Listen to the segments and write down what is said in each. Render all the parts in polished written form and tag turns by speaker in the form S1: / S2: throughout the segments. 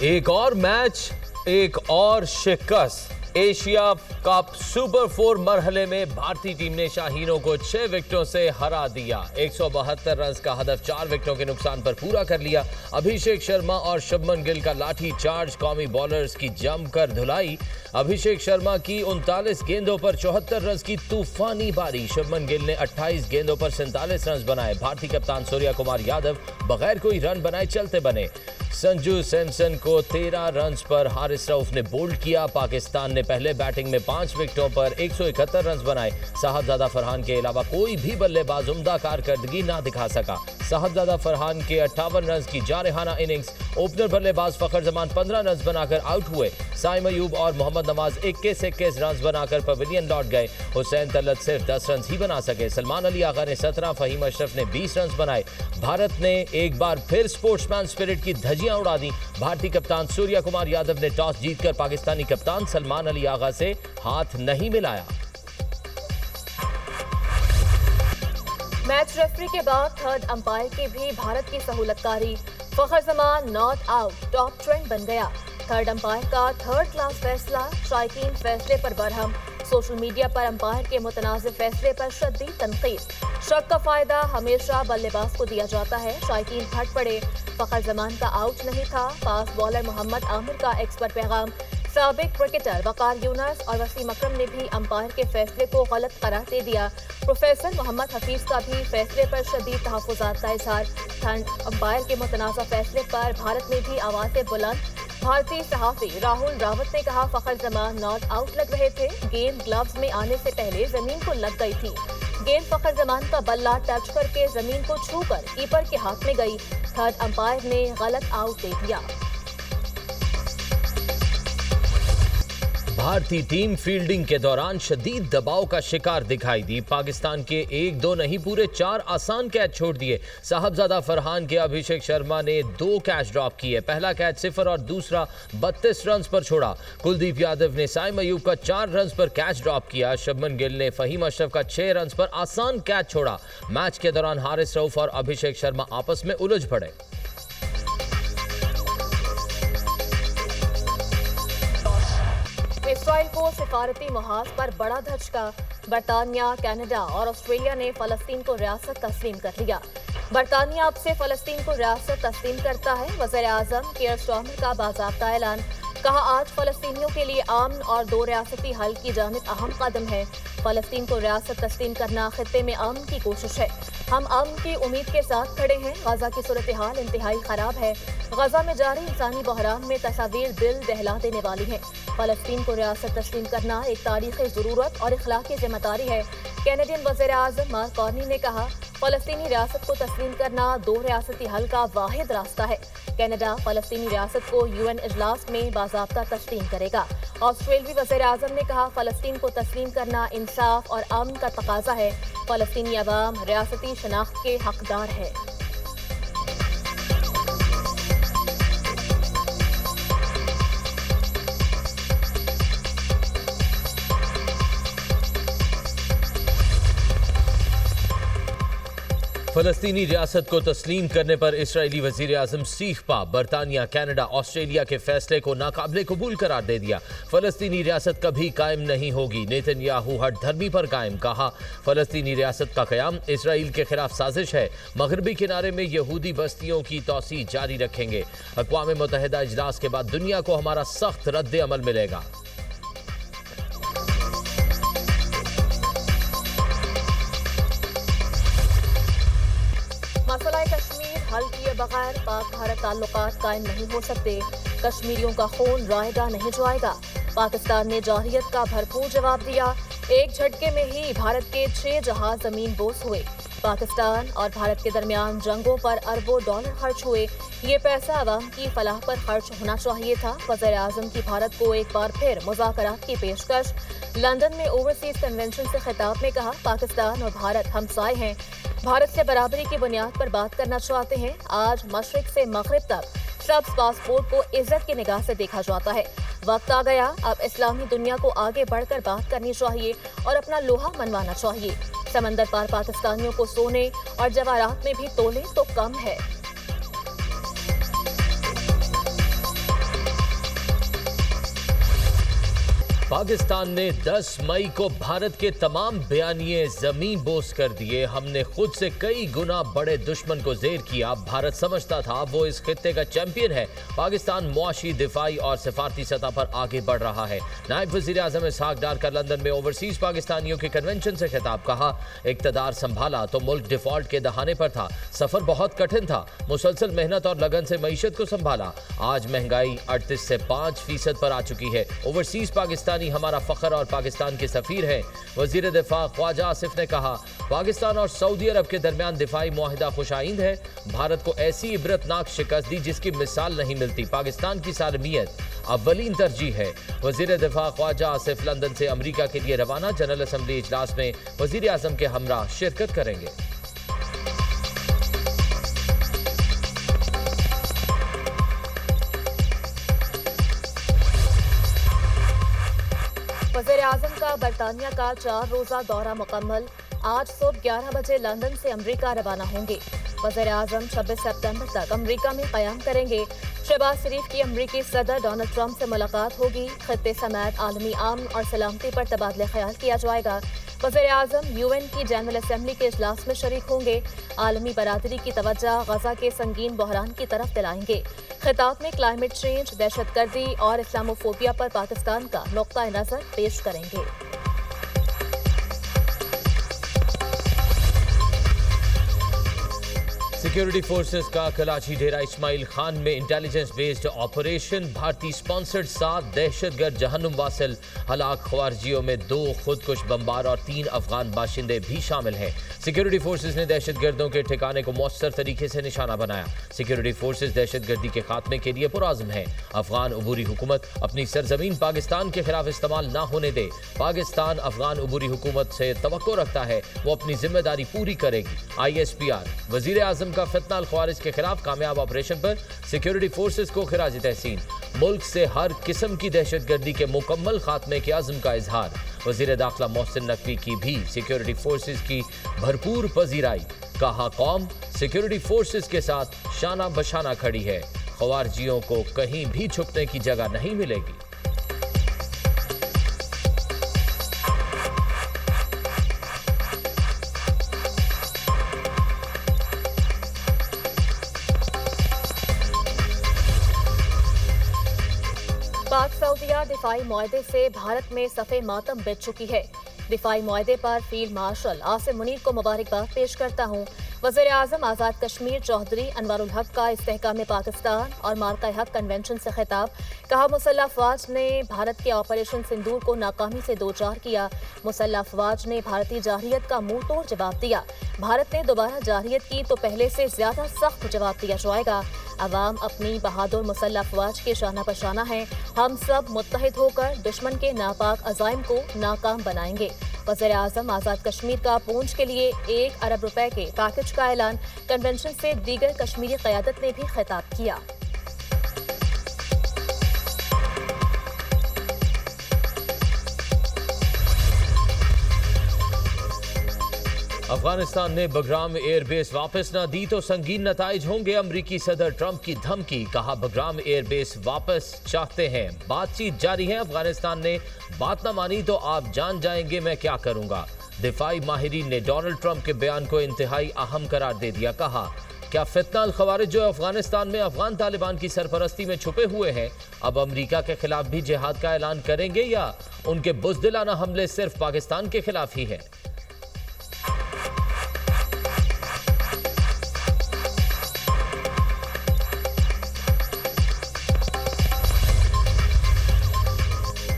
S1: ایک اور میچ، ایک اور شکست۔ ایشیا کپ سپر 4 مرحلے میں بھارتی ٹیم نے شاہینوں کو 6 وکٹوں سے ہرا دیا۔ 172 رنز کا ہدف 4 وکٹوں کے نقصان پر پورا کر لیا۔ ابھیشیک شرما اور شبمن گل کا لاٹھی چارج قومی بالرز کی جم کر دھلائی۔ ابھیشیک شرما کی 39 گیندوں پر 74 رنز کی طوفانی باری۔ شبمن گل نے 28 گیندوں پر 47 رنز بنائے۔ بھارتی کپتان سوریا کمار یادو بغیر کوئی رن بنائے چلتے بنے۔ سنجو سیمسن کو 13 رنز پر حارث رؤف نے بولڈ کیا۔ پاکستان نے پہلے بیٹنگ میں 5 وکٹوں پر 171 رنز بنائے۔ صاحبزادہ فرحان کے علاوہ کوئی بھی بلے باز عمدہ کارکردگی نہ دکھا سکا۔ صاحبزادہ فرحان کے 58 رنز کی جارحانہ اننگز۔ اوپنر بلے باز فخر زمان 15 رنز بنا کر آؤٹ ہوئے۔ سائم ایوب اور محمد نواز 21 رنز بنا کر پویلین لوٹ گئے۔ حسین طلعت صرف 10 رنز ہی بنا سکے۔ سلمان علی آغا نے 17، فہیم اشرف نے 20 رنز بنائے۔ بھارت نے ایک بار پھر سپورٹس مین سپرٹ کی دھجیاں اڑا دی۔ بھارتی کپتان سوریا کمار یادو نے ٹاس جیت کر پاکستانی کپتان سلمان علی آغا سے ہاتھ نہیں ملایا۔
S2: میچ ریفری کے بعد تھرڈ امپائر کی بھی بھارت کی سہولت کاری۔ فخر زمان ناٹ آؤٹ ٹاپ ٹرینڈ بن گیا۔ تھرڈ امپائر کا تھرڈ کلاس فیصلہ، شائقین فیصلے پر برہم۔ سوشل میڈیا پر امپائر کے متنازع فیصلے پر شدید تنقید۔ شک کا فائدہ ہمیشہ بلے باز کو دیا جاتا ہے، شائقین پھٹ پڑے۔ فخر زمان کا آؤٹ نہیں تھا، فاسٹ بالر محمد عامر کا ایکس پر پیغام۔ سابق کرکٹر وقار یونس اور وسیم اکرم نے بھی امپائر کے فیصلے کو غلط قرار دے دیا۔ پروفیسر محمد حفیظ کا بھی فیصلے پر شدید تحفظات کا اظہار۔ تھرڈ امپائر کے متنازع فیصلے پر بھارت میں بھی آوازیں بلند۔ بھارتی صحافی راہل راوت نے کہا، فخر زمان ناٹ آؤٹ لگ رہے تھے، گیند گلوز میں آنے سے پہلے زمین کو لگ گئی تھی۔ گیند فخر زمان کا بلہ ٹچ کر کے زمین کو چھو کر کیپر کے ہاتھ میں گئی۔ تھرڈ امپائر نے غلط آؤٹ دے دیا۔
S1: بھارتی ٹیم فیلڈنگ کے دوران شدید دباؤ کا شکار دکھائی دی۔ پاکستان کے 1-2 نہیں پورے 4 آسان کیچ چھوڑ دیے۔ صاحبزادہ فرحان کے ابھیشیک شرما نے 2 کیچ ڈراپ کیے۔ پہلا کیچ 0 اور دوسرا 32 رنز پر چھوڑا۔ کلدیپ یادو نے سائم ایوب کا 4 رنز پر کیچ ڈراپ کیا۔ شبمن گل نے فہیم اشرف کا 6 رنز پر آسان کیچ چھوڑا۔ میچ کے دوران حارث رؤف اور ابھیشیک شرما آپس میں الجھ پڑے۔
S2: اسرائیل کو سفارتی محاذ پر بڑا دھچکا۔ برطانیہ، کینیڈا اور آسٹریلیا نے فلسطین کو ریاست تسلیم کر لیا۔ برطانیہ اب سے فلسطین کو ریاست تسلیم کرتا ہے۔ وزیر اعظم کیئر سٹارمر کا باضابطہ اعلان۔ کہا، آج فلسطینیوں کے لیے امن اور 2 ریاستی حل کی جانب اہم قدم ہے۔ فلسطین کو ریاست تسلیم کرنا خطے میں امن کی کوشش ہے۔ ہم امن کی امید کے ساتھ کھڑے ہیں۔ غزہ کی صورتحال انتہائی خراب ہے۔ غزہ میں جاری انسانی بحران میں تصاویر دل دہلا دینے والی ہیں۔ فلسطین کو ریاست تسلیم کرنا ایک تاریخی ضرورت اور اخلاقی ذمہ داری ہے۔ کینیڈین وزیر اعظم مارک کارنی نے کہا، فلسطینی ریاست کو تسلیم کرنا 2 ریاستی حل کا واحد راستہ ہے۔ کینیڈا فلسطینی ریاست کو UN اجلاس میں باضابطہ تسلیم کرے گا۔ آسٹریلوی وزیر اعظم نے کہا، فلسطین کو تسلیم کرنا انصاف اور امن کا تقاضا ہے۔ فلسطینی عوام ریاستی شناخت کے حقدار ہے۔
S1: فلسطینی ریاست کو تسلیم کرنے پر اسرائیلی وزیر اعظم سیخ پا۔ برطانیہ، کینیڈا، آسٹریلیا کے فیصلے کو ناقابل قبول قرار دے دیا۔ فلسطینی ریاست کبھی قائم نہیں ہوگی۔ نیتن یاہو ہٹ دھرمی پر قائم۔ کہا، فلسطینی ریاست کا قیام اسرائیل کے خلاف سازش ہے۔ مغربی کنارے میں یہودی بستیوں کی توسیع جاری رکھیں گے۔ اقوام متحدہ اجلاس کے بعد دنیا کو ہمارا سخت رد عمل ملے گا۔
S2: مسئلہ کشمیر حل کیے بغیر پاک بھارت تعلقات قائم نہیں ہو سکتے۔ کشمیریوں کا خون رائے گا نہیں جائے گا۔ پاکستان نے جارحیت کا بھرپور جواب دیا۔ ایک جھٹکے میں ہی بھارت کے 6 جہاز زمین بوس ہوئے۔ پاکستان اور بھارت کے درمیان جنگوں پر اربوں ڈالر خرچ ہوئے۔ یہ پیسہ عوام کی فلاح پر خرچ ہونا چاہیے تھا۔ وزیر اعظم کی بھارت کو ایک بار پھر مذاکرات کی پیشکش۔ لندن میں اوورسیز کنونشن سے خطاب میں کہا، پاکستان اور بھارت ہمسائے ہیں۔ بھارت سے برابری کی بنیاد پر بات کرنا چاہتے ہیں۔ آج مشرق سے مغرب تک شخص پاسپورٹ کو عزت کی نگاہ سے دیکھا جاتا ہے۔ وقت آ گیا، اب اسلامی دنیا کو آگے بڑھ کر بات کرنی چاہیے اور اپنا لوہا منوانا چاہیے۔ سمندر پار پاکستانیوں کو سونے اور جواہرات میں بھی تولے تو کم ہے۔
S1: पाकिस्तान ने 10 मई को भारत के तमाम बयानिए जमीन बोस कर दिए। हमने खुद से कई गुना बड़े दुश्मन को जेर किया। भारत समझता था वो इस खित्ते का चैंपियन है। पाकिस्तान मुआशी, दिफाई और सिफारती सतह पर आगे बढ़ रहा है। नायब वजीर आजम इसहाक डार का लंदन में ओवरसीज पाकिस्तानियों के कन्वेंशन से खिताब। कहा, इक्तदार संभाला तो मुल्क डिफॉल्ट के दहाने पर था। सफर बहुत कठिन था। मुसलसल मेहनत और लगन से मईशत को संभाला। आज महंगाई 38 से 5% पर आ चुकी है। ओवरसीज पाकिस्तानी हमारा फख्र और पाकिस्तान के सफीर हैं। वजीर दिफा ख्वाजा आसिफ ने कहा, पाकिस्तान और सऊदी अरब के दरमियान दिफाई मुआहिदा खुशाइंद है। भारत को ऐसी इबरतनाक शिकस्त दी जिसकी मिसाल नहीं मिलती। पाकिस्तान की सालमियत अव्वलीन तरजीह है। वजीर दिफा ख्वाजा आसिफ लंदन से अमरीका के लिए रवाना। जनरल असम्बली इजलास में वजीर आजम के हमरा शिरकत करेंगे।
S2: वज़ीर आज़म का बरतानिया का 4 रोज़ा दौरा मुकम्मल। आज सुबह 11 बजे लंदन से अमरीका रवाना होंगे। वज़ीर आज़म 26 सितंबर तक अमरीका में क़याम करेंगे। शहबाज शरीफ की अमरीकी सदर डोनाल्ड ट्रंप से मुलाकात होगी। खत्ते समेत आलमी अमन और सलामती पर तबादला ख्याल किया जाएगा। वज़ीर आज़म UN की जनरल असम्बली के इजलास में शरीक होंगे। आलमी बरादरी की तवज्जो गजा के संगीन बहरान की तरफ दिलाएंगे। खिताब में क्लाइमेट चेंज, दहशतगर्दी और इस्लामोफोबिया पर पाकिस्तान का नुक्ता नज़र पेश करेंगे।
S1: सिक्योरिटी फोर्सेस का कराची डेरा इस्माइल खान में इंटेलिजेंस बेस्ड ऑपरेशन। भारतीय स्पॉन्सर्ड 7 दहशतगर्द जहन्नुम वासिल हलाक। ख्वारजियों में 2 खुदकुश बमबार और 3 अफगान बाशिंदे भी शामिल हैं। सिक्योरिटी फोर्सेस ने दहशतगर्दों के ठिकाने को मौसर तरीके से निशाना बनाया। सिक्योरिटी फोर्सेस दहशतगर्दी के खात्मे के लिए पुरआज़म है। अफगान अबूरी हुकूमत अपनी सरजमीन पाकिस्तान के खिलाफ इस्तेमाल न होने दे। पाकिस्तान अफगान अबूरी हुकूमत से तवक्को रखता है वो अपनी जिम्मेदारी पूरी करेगी। ISPR वजीर आजम का फितना अल ख्वारिज के खिलाफ कामयाब ऑपरेशन पर सिक्योरिटी फोर्सेस को खिराज तहसीन। मुल्क से हर किस्म की दहशतगर्दी के मुकम्मल खात्मे के अज़्म का इजहार। वजीर दाखिला मोहसिन नकवी की भी सिक्योरिटी फोर्सेस की भरपूर पजीराई। कहा, कौम सिक्योरिटी फोर्सेस के साथ शाना बशाना खड़ी है। ख्वारजियों को कहीं भी छुपने की जगह नहीं मिलेगी।
S2: पाक सऊदिया दिफाई मुआहदे से भारत में सफ़े मातम बिछ चुकी है। दिफाई मुआहदे पर फील्ड मार्शल आसिम मुनीर को मुबारकबाद पेश करता हूँ। वज़ीर आज़म आज़ाद कश्मीर चौधरी अनवरुल हक का इस्तेहकाम पाकिस्तान और मार्का हक कन्वेंशन से खिताब। कहा, मुसल्लह अफवाज ने भारत के ऑपरेशन सिंदूर को नाकामी से दो चार किया। मुसल्लह अफवाज ने भारतीय जारहियत का मुंह तोड़ जवाब दिया। भारत ने दोबारा जारहियत की तो पहले से ज्यादा सख्त जवाब दिया जाएगा। अवाम अपनी बहादुर मुसल्लह अफवाज के शाना पशाना है। हम सब मुत्तहिद होकर दुश्मन के नापाक अज़ाइम को नाकाम बनाएंगे। वज़ीर आज़म आज़ाद कश्मीर का पूंछ के लिए 1 अरब रुपए के पैकेज का ऐलान। कन्वेंशन से दीगर कश्मीरी क़यादत ने भी खिताब किया।
S1: अफगानिस्तान ने बगराम एयरबेस वापस न दी तो संगीन नताइज होंगे। अमरीकी सदर ट्रंप की धमकी। कहा, बगराम एयरबेस वापस चाहते हैं। बातचीत जारी है। अफगानिस्तान ने बात न मानी तो आप जान जाएंगे मैं क्या करूंगा। दिफाई माहिरीन ने डोनाल्ड ट्रंप के बयान को इंतहाई अहम करार दे दिया। कहा, क्या फितना अल ख्वारिज जो अफगानिस्तान में अफगान तालिबान की सरपरस्ती में छुपे हुए हैं अब अमरीका के खिलाफ भी जिहाद का ऐलान करेंगे या उनके बुज़दिलाना हमले सिर्फ पाकिस्तान के खिलाफ ही है।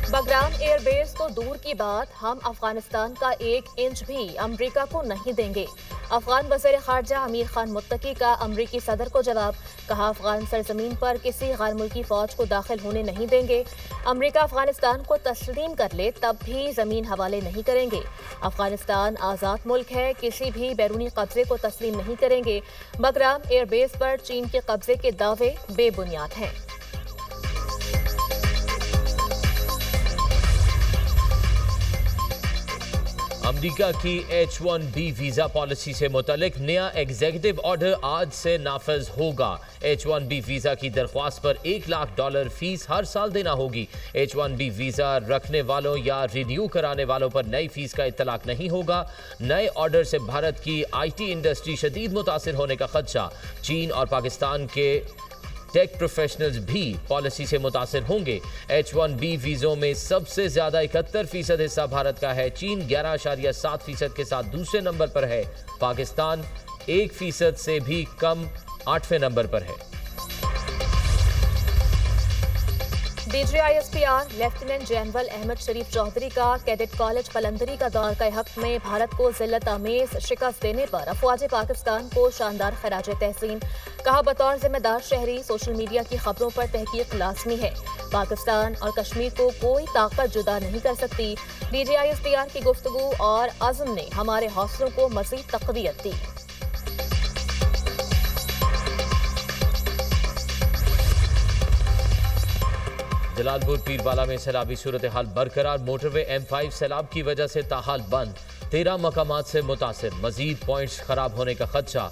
S2: बगराम एयरबेस तो दूर की बात, हम अफगानिस्तान का 1 इंच भी अमरीका को नहीं देंगे। अफगान वज़ीर ख़ारजा अमीर खान मुत्तकी का अमरीकी सदर को जवाब। कहा, अफगान सरजमीन पर किसी गैर मुल्की फौज को दाखिल होने नहीं देंगे। अमरीका अफगानिस्तान को तस्लीम कर ले तब भी जमीन हवाले नहीं करेंगे। अफगानिस्तान आज़ाद मुल्क है, किसी भी बैरूनी कब्जे को तस्लीम नहीं करेंगे। बगराम एयरबेस पर चीन के कब्जे के दावे बेबुनियाद हैं।
S1: अमेरिका की H-1B वीजा पॉलिसी से मुतालिक नया एग्जीक्यूटिव ऑर्डर आज से नाफिज होगा। H-1B वीजा की दरख्वास्त पर $1 लाख फीस हर साल देना होगी। H-1B वीजा रखने वालों या रिन्यू कराने वालों पर नई फीस का इतलाक नहीं होगा। नए ऑर्डर से भारत की IT इंडस्ट्री शदीद मुतासिर होने का खदशा। चीन और पाकिस्तान के टेक प्रोफेशनल्स भी पॉलिसी से मुतासिर होंगे। H-1B वीज़ों में सबसे ज्यादा 71% हिस्सा भारत का है। चीन 11.7% के साथ दूसरे नंबर पर है। पाकिस्तान 1% से भी कम 8वें नंबर पर है।
S2: DGISPR लेफ्टिनेंट जनरल अहमद शरीफ चौधरी का कैडेट कॉलेज कलंदरी का दौर के हक में भारत को जिल्लत आमेज शिकस्त देने पर अफवाज पाकिस्तान को शानदार खराज तहसीन। कहा, बतौर जिम्मेदार शहरी सोशल मीडिया की खबरों पर तहकीक लाजमी है। पाकिस्तान और कश्मीर को कोई ताकत जुदा नहीं कर सकती। DGISPR की गुफ्तगू और अज़्म ने हमारे हौसलों को मज़ीद तक़वियत दी।
S1: जलालपुर पीरवाला में सैलाबी सूरत हाल बरकरार। मोटरवे M5 सैलाब की वजह से ताहाल बंद। 13 मकामात से मुतासिर। मजीद पॉइंट्स खराब होने का खदशा।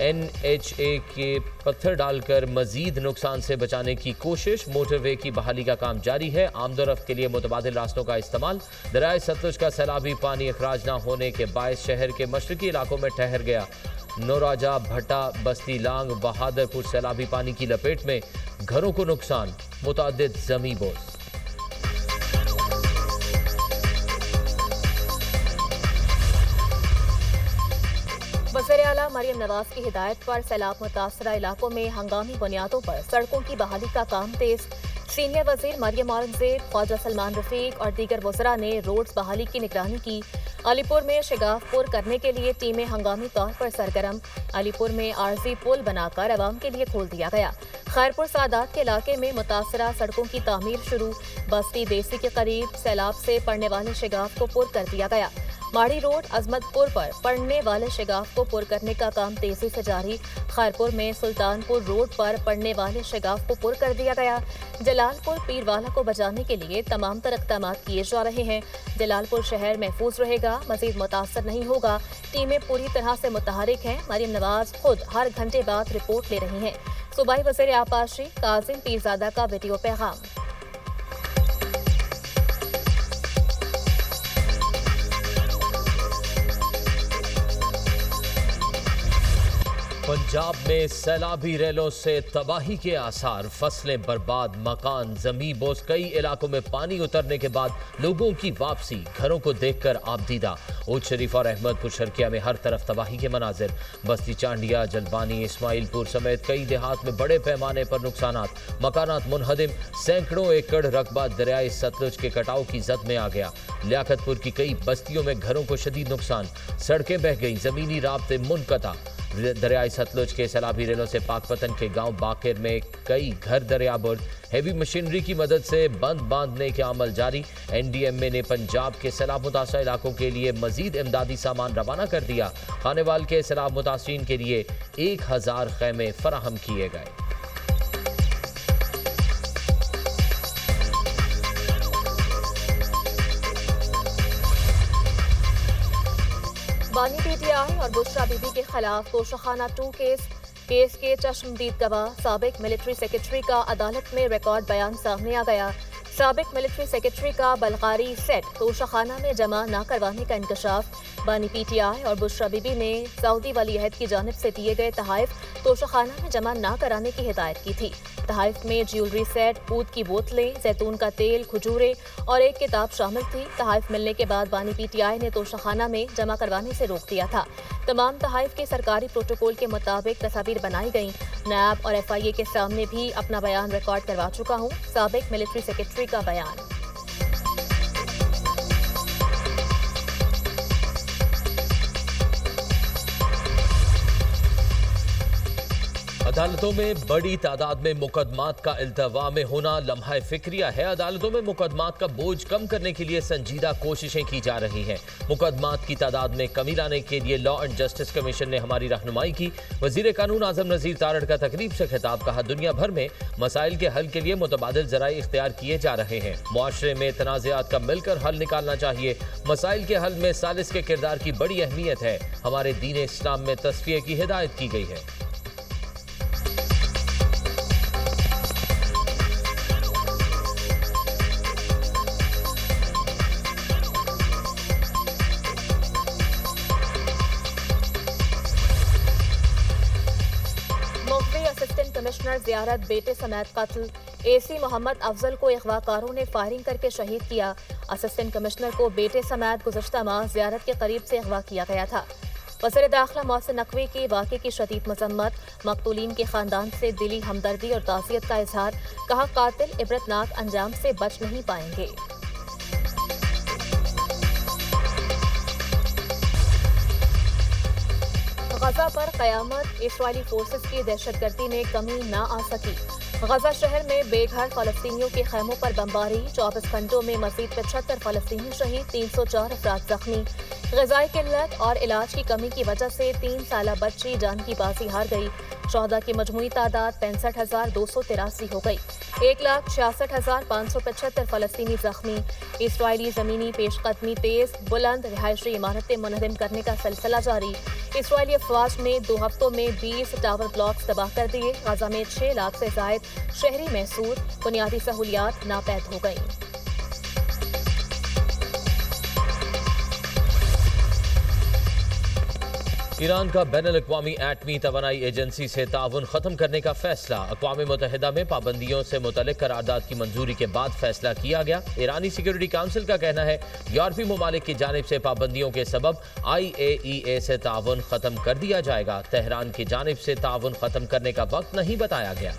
S1: NHA के पत्थर डालकर मजीद नुकसान से बचाने की कोशिश। मोटरवे की बहाली का काम जारी है। आमदोरफ्त के लिए मुतबादिल रास्तों का इस्तेमाल। दरियाए सतलुज का सैलाबी पानी अखराज न होने के बायस शहर के मशरकी इलाकों में ठहर गया। नौराजा, भट्टा, बस्ती लांग, बहादुरपुर सैलाबी पानी की लपेट में। घरों को नुकसान। मुतादिद ज़मीं बोझ।
S2: वज़ीर आला मरियम नवाज की हिदायत पर सैलाब मुतासरा इलाकों में हंगामी बुनियादों पर सड़कों की बहाली का काम तेज। सीनियर वजीर मरियम औरंगजेब, ख्वाजा सलमान रफीक और दीगर वज़रा ने रोड्स बहाली की निगरानी की। अलीपुर में शिगाफपुर करने के लिए टीमें हंगामी तौर पर सरगर्म। अलीपुर में आरजी पुल बनाकर अवाम के लिए खोल दिया गया। खैरपुर सादात के इलाके में मुतासरा सड़कों की तामीर शुरू। बस्ती देसी के करीब सैलाब से पड़ने वाले शिगाफ को पुर कर दिया गया। माड़ी रोड अजमतपुर पर पड़ने वाले शिगाफ को पुर करने का काम तेजी से जारी। खैरपुर में सुल्तानपुर रोड पर पड़ने वाले शिगाफ को पुर कर दिया गया। जलालपुर पीरवाला को बचाने के लिए तमाम तर इक़दाम किए जा रहे हैं। जलालपुर शहर महफूज रहेगा, मजीद मुतासर नहीं होगा। टीमें पूरी तरह से मुतहरिक हैं। मरियम नवाज खुद हर घंटे बाद रिपोर्ट ले रही हैं। सूबाई वज़ीर आपाशी काजिम पीरजादा का वीडियो पैगाम।
S1: पंजाब में सैलाबी रेलों से तबाही के आसार। फसलें बर्बाद, मकान जमी बोझ। कई इलाकों में पानी उतरने के बाद लोगों की वापसी। घरों को देखकर आपदीदा। उच्च शरीफ और अहमदपुर शर्किया में हर तरफ तबाही के मनाजिर। बस्ती चांडिया, जलबानी, इस्माइलपुर समेत कई देहात में बड़े पैमाने पर नुकसानात। मकानात मुनहदिम। सैकड़ों एकड़ रकबा दरियाए सतलुज के कटाव की जद में आ गया। लियाकतपुर की कई बस्तियों में घरों को शदीद नुकसान। सड़कें बह गई, जमीनी राब्ते मुनक़ता। दरियाई सतलुज के सैलाबी रेलों से पाकपतन के गांव बाकिर में कई घर दरियाबुर्द। हेवी मशीनरी की मदद से बंद बांधने के अमल जारी। NDMA ने पंजाब के सैलाब मुतासर इलाकों के लिए मजीद इमदादी सामान रवाना कर दिया। खानेवाल के सैलाब मुतासरीन के लिए 1000 खैमे फराहम किए गए।
S2: बानी PTI और बुशरा बीबी के खिलाफ तोशाखाना 2 केस के चश्मदीद गवाह साबिक मिलिट्री सेक्रेटरी का अदालत में रिकॉर्ड बयान सामने आ गया। साबिक मिलिट्री सेक्रेटरी का बलगारी सेट तोशाखाना में जमा न करवाने का इंकशाफ। बानी PTI और बुशरा बीबी ने सऊदी वली अहद की जानिब से दिए गए तहाइफ तोशाखाना में जमा न कराने की हिदायत की थी। तहाइफ में ज्वेलरी सेट, ऊद की बोतलें, जैतून का तेल, खजूरें और एक किताब शामिल थी। तहाइफ मिलने के बाद बानी PTI ने तोशाखाना में जमा करवाने से रोक दिया था। तमाम तहाइफ के सरकारी प्रोटोकॉल के मुताबिक तस्वीर बनाई गई। नैब और FIA के सामने भी अपना बयान रिकॉर्ड करवा चुका हूँ। साबिक मिलिट्री सेक्रेटरी का बयान।
S1: अदालतों में बड़ी तादाद में मुकदमात का इल्तवा में होना लम्हा फिक्रिया है। अदालतों में मुकदमात का बोझ कम करने के लिए संजीदा कोशिशें की जा रही हैं। मुकदमात की तादाद में कमी लाने के लिए लॉ एंड जस्टिस कमीशन ने हमारी रहनुमाई की। वजीर कानून आजम नज़ीर तारड़ का तकरीब से खिताब, कहा दुनिया भर में मसाइल के हल के लिए मुतबादिल ज़राए इख्तियार किए जा रहे हैं। मुआशरे में तनाज़ात का मिलकर हल निकालना चाहिए। मसाइल के हल में सालिस के किरदार की बड़ी अहमियत है। हमारे दीन इस्लाम में तस्फिये की हिदायत की गई है।
S2: असिस्टेंट कमिश्नर ज़ियारत बेटे समेत कत्ल। एसी मोहम्मद अफजल को अगवाकारों ने फायरिंग करके शहीद किया। असिस्टेंट कमिश्नर को बेटे समेत गुज़श्ता माह ज़ियारत के करीब से अगवा किया गया था। वज़ीर दाखिला मोहसिन नकवी की वाक़े की शदीद मज़म्मत, मक़तूलीन के ख़ानदान से दिली हमदर्दी और ताज़ियत का इजहार, कहा कातिल इबरतनाक अंजाम से बच नहीं पाएंगे। गजा पर क़यामत, इस्राइली फोर्सेस की दहशतगर्दी में कमी ना आ सकी। गजा शहर में बेघर फ़लस्तीनियों के खैमों पर बमबारी, 24 घंटों में मज़ीद 75 फ़लस्तीनी शहीद, 304 अफराद ज़ख्मी। ग़िज़ाई किल्लत और इलाज की कमी की वजह से 3 साला बच्ची जान की बाजी हार गई। शोहदा की मजमूई तादाद 65,283 हो गई। 1,66,575 फ़लस्तीनी ज़ख्मी। इस्राइली ज़मीनी पेशकदमी तेज़, बुलंद रिहायशी इमारतें मुनहदम करने का सिलसिला जारी। इस्राइली अफवाज ने 2 हफ्तों में 20 टावर ब्लॉक्स तबाह कर दिए। गाज़ा में 6 लाख से ज़ायद शहरी महसूर, बुनियादी सहूलियात नापैद हो गईं।
S1: ईरान का बैनुल-अक़वामी एटमी तवानाई एजेंसी से ताउन ख़त्म करने का फैसला। अक़वाम मुत्तहिदा में पाबंदियों से मुतल्लिक़ करारदाद की मंजूरी के बाद फैसला किया गया। ईरानी सिक्योरिटी काउंसिल का कहना है यूरोपीय ममालिक की जानिब से पाबंदियों के सबब IAEA से ताउन ख़त्म कर दिया जाएगा। तेहरान की जानिब से ताउन ख़त्म करने का वक्त नहीं बताया गया।